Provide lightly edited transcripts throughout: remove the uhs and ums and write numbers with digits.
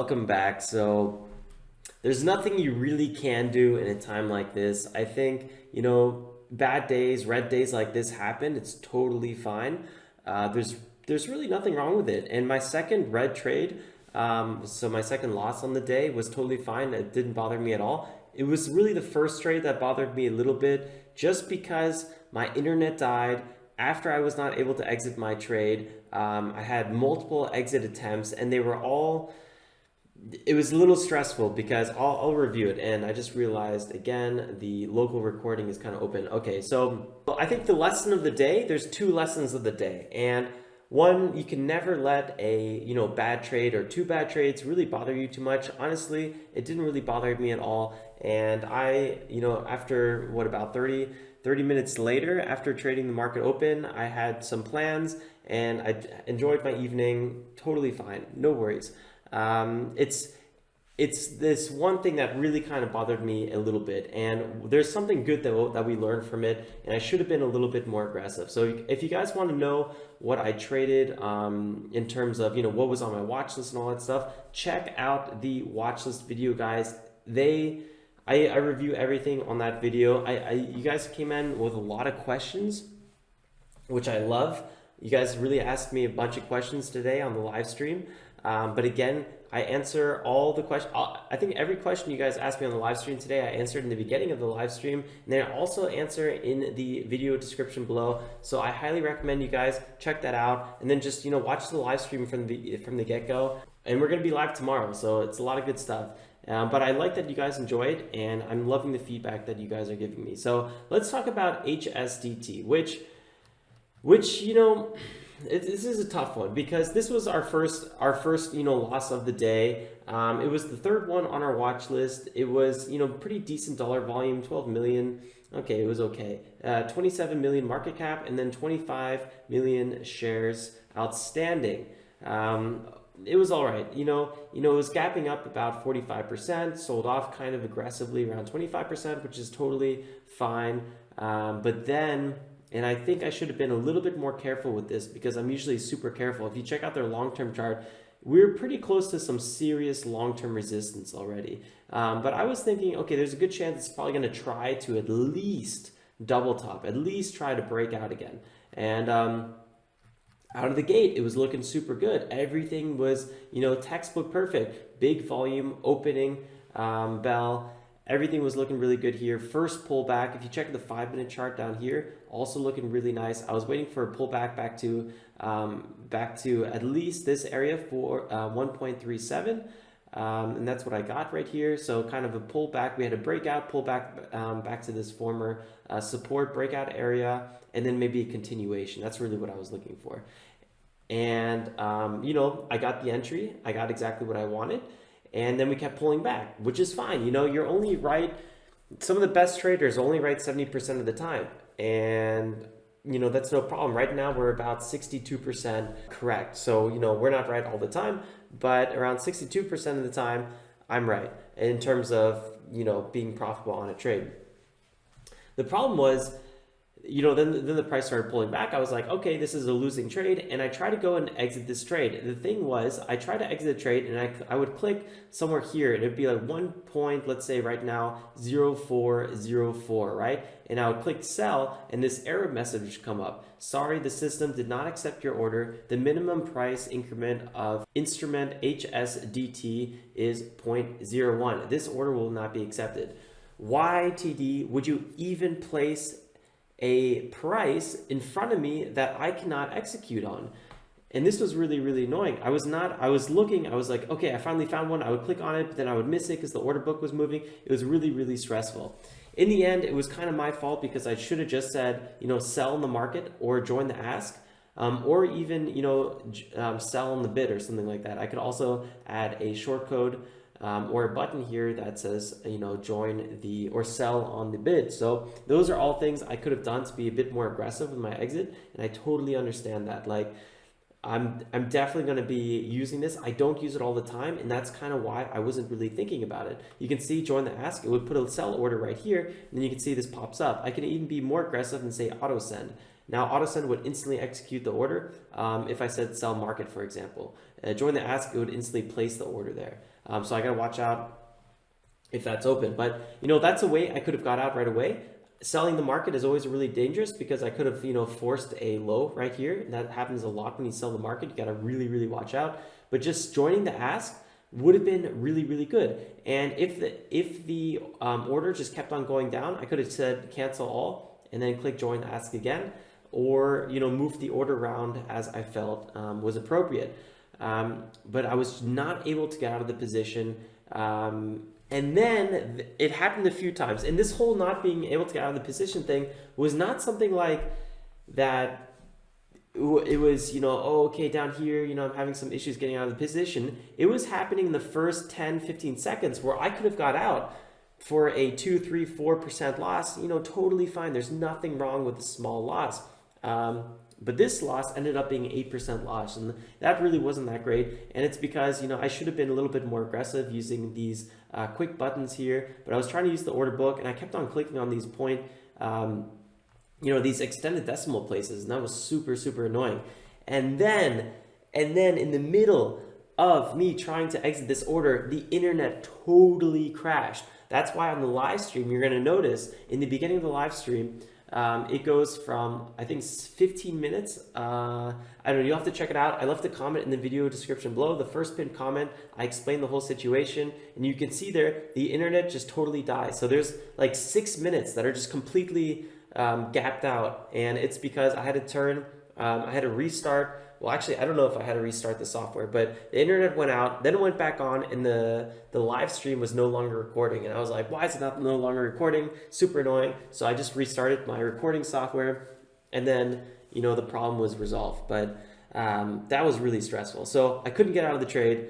welcome back. So there's nothing you really can do in a time like this. I think, bad days, red days like this happen. It's totally fine. There's really nothing wrong with it. And my second red trade, so my second loss on the day was totally fine. It didn't bother me at all. It was really the first trade that bothered me a little bit, just because my internet died after I was not able to exit my trade. I had multiple exit attempts and they were all, it was a little stressful because I'll review it, and I just realized again the local recording is kind of open. Okay, so I think the lesson of the day, there's two lessons of the day, and one, you can never let a bad trade or two bad trades really bother you too much. Honestly, it didn't really bother me at all, and I after about 30 minutes later, after trading the market open, I had some plans and I enjoyed my evening totally fine, no worries. It's this one thing that really kind of bothered me a little bit, and there's something good that we learned from it, and I should have been a little bit more aggressive. So if you guys want to know what I traded in terms of what was on my watch list and all that stuff, check out the watch list video, guys. I review everything on that video. You guys came in with a lot of questions, which I love. You guys really asked me a bunch of questions today on the live stream. But again, I answer all the questions. I think every question you guys asked me on the live stream today, I answered in the beginning of the live stream, and then I also answer in the video description below. So I highly recommend you guys check that out, and then just watch the live stream from the get-go. And we're gonna be live tomorrow, so it's a lot of good stuff. But I like that you guys enjoyed, and I'm loving the feedback that you guys are giving me. So let's talk about HSDT, which this is a tough one because this was our first loss of the day. It was the third one on our watch list. It was pretty decent dollar volume, 12 million. Okay, it was okay. 27 million market cap, and then 25 million shares outstanding. It was all right. It was gapping up about 45%, sold off kind of aggressively around 25%, which is totally fine. But then, and I think I should have been a little bit more careful with this because I'm usually super careful. If you check out their long-term chart, we're pretty close to some serious long-term resistance already. But I was thinking, okay, there's a good chance it's probably going to try to at least double top, at least try to break out again. And out of the gate, it was looking super good. Everything was, textbook perfect. Big volume, opening, bell. Everything was looking really good here. First pullback, if you check the 5-minute chart down here, also looking really nice. I was waiting for a pullback back to at least this area for 1.37, and that's what I got right here. So kind of a pullback. We had a breakout, pullback back to this former support breakout area, and then maybe a continuation. That's really what I was looking for. And I got the entry. I got exactly what I wanted. And then we kept pulling back, which is fine. You're only right. Some of the best traders only right 70% of the time. And, that's no problem. Right now, we're about 62% correct. So, we're not right all the time, but around 62% of the time, I'm right in terms of, being profitable on a trade. The problem was, then the price started pulling back. I was like, okay, this is a losing trade, and I tried to go and exit this trade. The thing was, I tried to exit the trade, and I would click somewhere here, and it'd be like 1 point, let's say right now, 0404, right? And I would click sell, and this error message would come up. Sorry, the system did not accept your order. The minimum price increment of instrument HSDT is 0.01. This order will not be accepted. Why, TD, would you even place a price in front of me that I cannot execute on? And this was really, really annoying. I was looking, I was like, okay, I finally found one. I would click on it, but then I would miss it because the order book was moving. It was really, really stressful. In the end, it was kind of my fault because I should have just said, sell in the market or join the ask, or even, sell on the bid or something like that. I could also add a short code or a button here that says, join the or sell on the bid. So those are all things I could have done to be a bit more aggressive with my exit. And I totally understand that. Like, I'm definitely going to be using this. I don't use it all the time, and that's kind of why I wasn't really thinking about it. You can see join the ask. It would put a sell order right here, and then you can see this pops up. I can even be more aggressive and say auto send. Now auto send would instantly execute the order if I said sell market, for example. Join the ask, it would instantly place the order there. So I got to watch out if that's open. But, you know, that's a way I could have got out right away. Selling the market is always really dangerous because I could have, you know, forced a low right here. And that happens a lot when you sell the market. You got to really, really watch out. But just joining the ask would have been really, really good. And if the order just kept on going down, I could have said cancel all and then click join the ask again, or, you know, move the order around as I felt was appropriate. But I was not able to get out of the position. And then it happened a few times. And this whole not being able to get out of the position thing was not something like that. It was, you know, oh, okay, down here, you know, I'm having some issues getting out of the position. It was happening in the first 10, 15 seconds where I could have got out for a 2, 3, 4% loss, you know, totally fine. There's nothing wrong with a small loss. But this loss ended up being 8% loss, and that really wasn't that great. And it's because, you know, I should have been a little bit more aggressive using these quick buttons here, but I was trying to use the order book and I kept on clicking on these these extended decimal places, and that was super, super annoying. And then in the middle of me trying to exit this order, the internet totally crashed. That's why on the live stream, you're going to notice in the beginning of the live stream, it goes from, I think, 15 minutes. I don't know, you'll have to check it out. I left a comment in the video description below. The first pinned comment, I explained the whole situation, and you can see there, the internet just totally dies. So there's like 6 minutes that are just completely gapped out, and it's because I had to restart. Well, actually, I don't know if I had to restart the software, but the internet went out, then it went back on, and the live stream was no longer recording. And I was like, why is it no longer recording? Super annoying. So I just restarted my recording software, and then, you know, the problem was resolved. But that was really stressful. So I couldn't get out of the trade.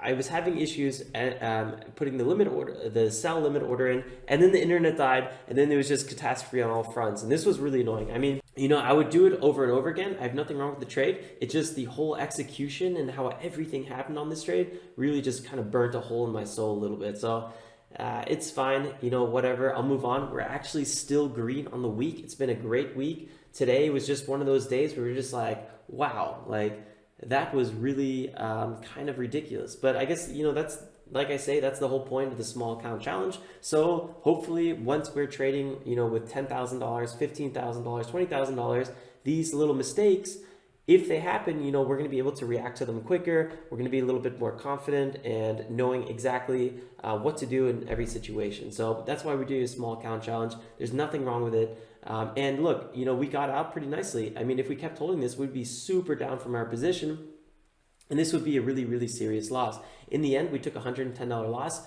I was having issues at, putting the sell limit order in, and then the internet died, and then it was just catastrophe on all fronts. And this was really annoying. I mean, you know, I would do it over and over again. I have nothing wrong with the trade. It's just the whole execution and how everything happened on this trade really just kind of burnt a hole in my soul a little bit. So it's fine, you know, whatever. I'll move on. We're actually still green on the week. It's been a great week. Today was just one of those days where we're just like, wow, like, that was really kind of ridiculous. But I guess, you know, that's, like I say, that's the whole point of the small account challenge. So hopefully once we're trading, you know, with $10,000, $15,000, $20,000, these little mistakes, if they happen, you know, we're going to be able to react to them quicker. We're going to be a little bit more confident and knowing exactly what to do in every situation. So that's why we're doing a small account challenge. There's nothing wrong with it. And look, you know, we got out pretty nicely. I mean, if we kept holding this, we'd be super down from our position, and this would be a really, really serious loss. In the end, we took a $110 loss,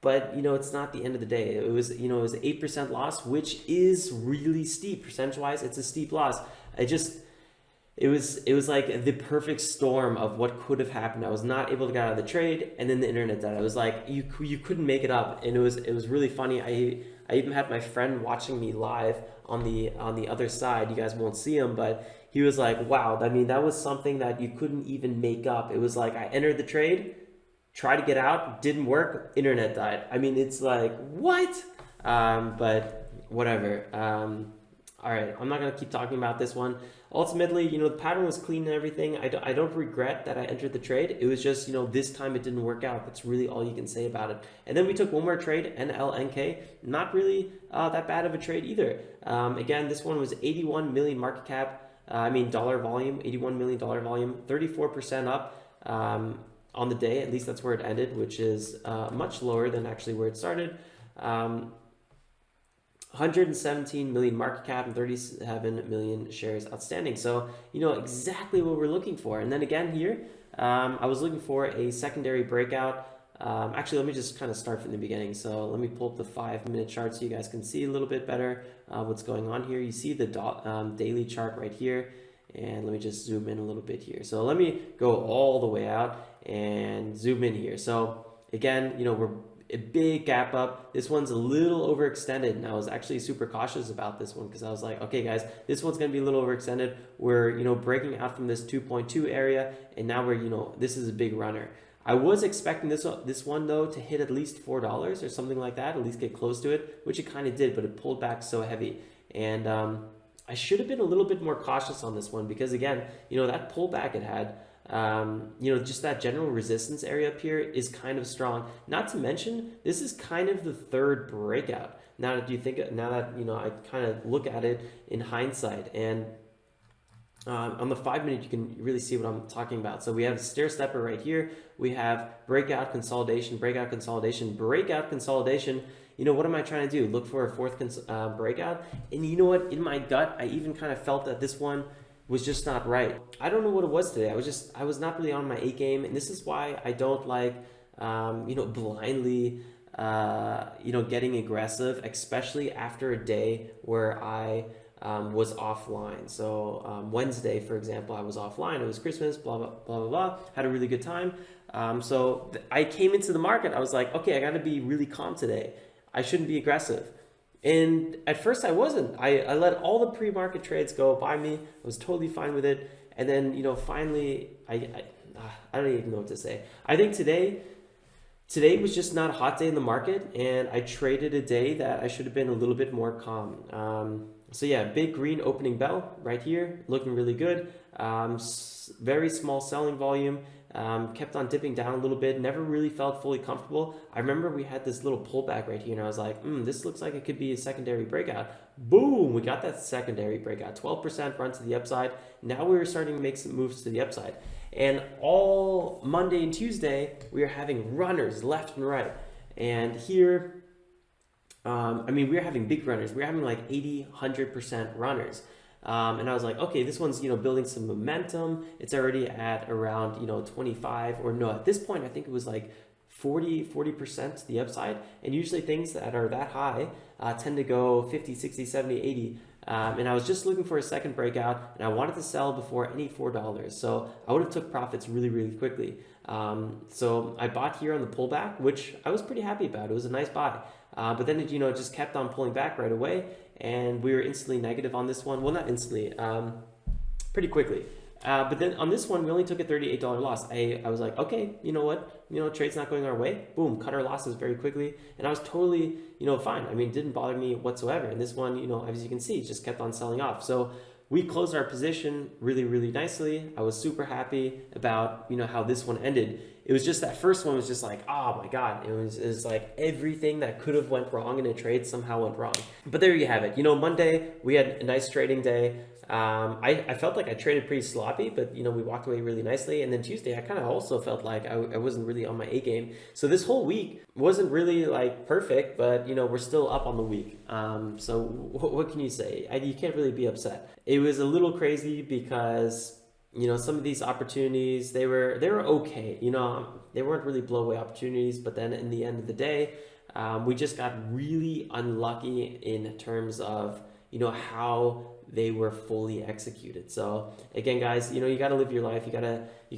but, you know, it's not the end of the day. It was, you know, it was an 8% loss, which is really steep. Percentage-wise, it's a steep loss. It was like the perfect storm of what could have happened. I was not able to get out of the trade, and then the internet died. I was like, you couldn't make it up, and it was really funny. I even had my friend watching me live on the other side. You guys won't see him, but he was like, wow, I mean, that was something that you couldn't even make up. It was like, I entered the trade, tried to get out, didn't work, internet died. I mean, it's like, what? But whatever. All right, I'm not going to keep talking about this one. Ultimately, you know, the pattern was clean and everything. I don't regret that I entered the trade. It was just, you know, this time it didn't work out. That's really all you can say about it. And then we took one more trade, NLNK. Not really that bad of a trade either. Again, this one was 81 million market cap. Dollar volume, $81 million volume, 34% up on the day. At least that's where it ended, which is much lower than actually where it started. 117 million market cap and 37 million shares outstanding. So, you know, exactly what we're looking for. And then again here, I was looking for a secondary breakout. Actually, let me just kind of start from the beginning. So let me pull up the 5-minute chart so you guys can see a little bit better what's going on here. You see the daily chart right here. And let me just zoom in a little bit here. So let me go all the way out and zoom in here. So again, you know, we're a big gap up. This one's a little overextended, and I was actually super cautious about this one because I was like, okay guys, this one's going to be a little overextended. We're, you know, breaking out from this 2.2 area, and now we're, you know, this is a big runner. I was expecting this one though to hit at least $4 or something like that, at least get close to it, which it kind of did, but it pulled back so heavy. And I should have been a little bit more cautious on this one because again, you know, that pullback it had, just that general resistance area up here is kind of strong. Not to mention, this is kind of the third breakout. Now that I kind of look at it in hindsight, and on the 5 minute, you can really see what I'm talking about. So we have stair stepper right here. We have breakout, consolidation, breakout, consolidation, breakout, consolidation. What am I trying to do? Look for a fourth breakout. And you know what? In my gut, I even kind of felt that this one was just not right. I don't know what it was today. I was not really on my A game. And this is why I don't like, blindly, getting aggressive, especially after a day where I was offline. So Wednesday, for example, I was offline. It was Christmas, blah, blah, blah, blah, blah. Had a really good time. So I came into the market. I was like, okay, I got to be really calm today. I shouldn't be aggressive. And at first I wasn't. I let all the pre-market trades go by me. I was totally fine with it. And then, finally, I don't even know what to say. I think today was just not a hot day in the market, and I traded a day that I should have been a little bit more calm. So yeah, big green opening bell right here, looking really good. Very small selling volume. Kept on dipping down a little bit, never really felt fully comfortable. I remember we had this little pullback right here, and I was like, this looks like it could be a secondary breakout. Boom, we got that secondary breakout, 12% run to the upside. Now we're starting to make some moves to the upside. And all Monday and Tuesday, we are having runners left and right. And here, we're having big runners. We're having like 80, 100% runners. And I was like, okay, this one's, building some momentum. It's already at around, 25, or no, at this point, I think it was like 40% to the upside. And usually things that are that high tend to go 50, 60, 70, 80. And I was just looking for a second breakout, and I wanted to sell before any $4. So I would have took profits really, really quickly. So I bought here on the pullback, which I was pretty happy about. It was a nice buy. But then it, just kept on pulling back right away, and we were instantly negative on this one. Well, not instantly, pretty quickly. But then on this one, we only took a $38 loss. I was like, okay, you know what? Trade's not going our way. Boom, cut our losses very quickly. And I was totally, fine. It didn't bother me whatsoever. And this one, as you can see, just kept on selling off. So we closed our position really, really nicely. I was super happy about, how this one ended. It was just that first one was just like, oh my God, it was like everything that could have went wrong in a trade somehow went wrong. But there you have it. Monday, we had a nice trading day. I felt like I traded pretty sloppy, but we walked away really nicely. And then Tuesday, I kind of also felt like I wasn't really on my A game. So this whole week wasn't really like perfect, but we're still up on the week. So what can you say? You can't really be upset. It was a little crazy because some of these opportunities, they were okay. They weren't really blow away opportunities, but then in the end of the day, we just got really unlucky in terms of how they were fully executed. So again, guys, you got to live your life. You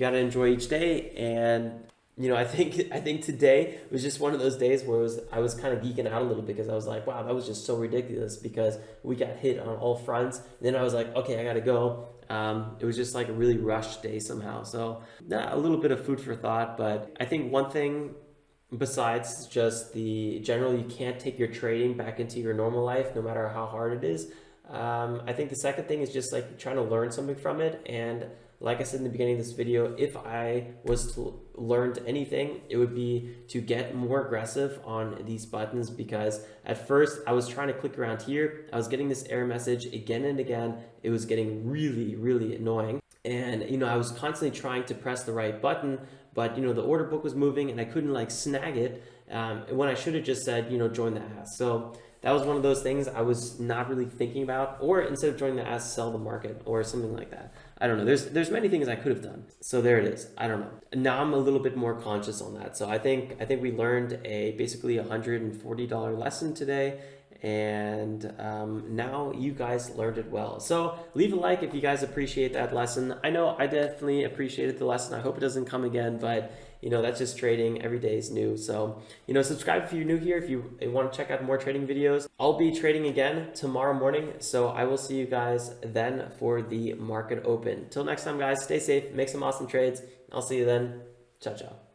gotta enjoy each day. And I think today was just one of those days where I was kind of geeking out a little bit, because I was like, wow, that was just so ridiculous, because we got hit on all fronts. And then I was like, okay, I gotta go. It was just like a really rushed day somehow. So a little bit of food for thought. But I think one thing, besides just the general, you can't take your trading back into your normal life, no matter how hard it is. I think the second thing is just like trying to learn something from it. And like I said in the beginning of this video, if I was to learn anything, it would be to get more aggressive on these buttons, because at first I was trying to click around here. I was getting this error message again and again. It was getting really, really annoying. And, I was constantly trying to press the right button, but, the order book was moving and I couldn't like snag it when I should have just said, join the ask. So that was one of those things I was not really thinking about. Or instead of joining the ask, sell the market or something like that. I don't know. There's many things I could have done. So there it is. I don't know. Now I'm a little bit more conscious on that. So I think we learned basically $140 lesson today. And now you guys learned it well. So leave a like if you guys appreciate that lesson. I know I definitely appreciated the lesson. I hope it doesn't come again, but that's just trading. Every day is new. So, subscribe if you're new here, if you want to check out more trading videos. I'll be trading again tomorrow morning. So I will see you guys then for the market open. Till next time, guys, stay safe, make some awesome trades. I'll see you then. Ciao, ciao.